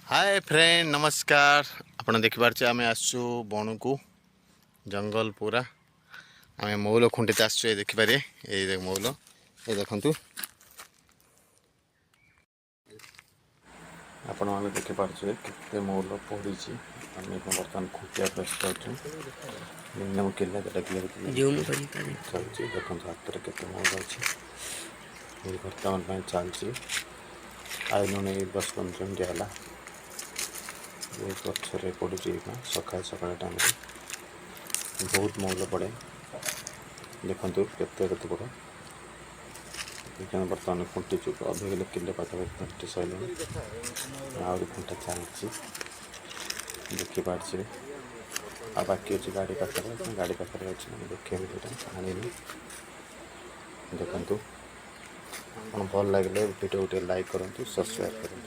Hi friend नमस्कार। आपण देखिपारे आम आसु बण को जंगल पूरा आम मौल खुंटे आसु देखिपारे ये मौल ये देखु आपण मैंने देखिपारे के मौल पड़ी आम बर्तमान खुंटिया प्रस्तुत मिनिमम किला चलती देखो हाथ में केते मौल अच्छे बर्तमान चलती आईन नहीं 10-15 मिनट है गचरे पड़ी सका सका टाइम बहुत मौल पड़े देखु केते बड़ बर्तमान खुंटी अधे किलो पाखापाखि खुंटी सर आहरी खुंटा चलती देखिपारे आ बाकी अच्छे गाड़ी पाखे अच्छे देखिए आनी देखु भल लगे वीडियो गोटे लाइक करूँ सब्सक्राइब करूँ।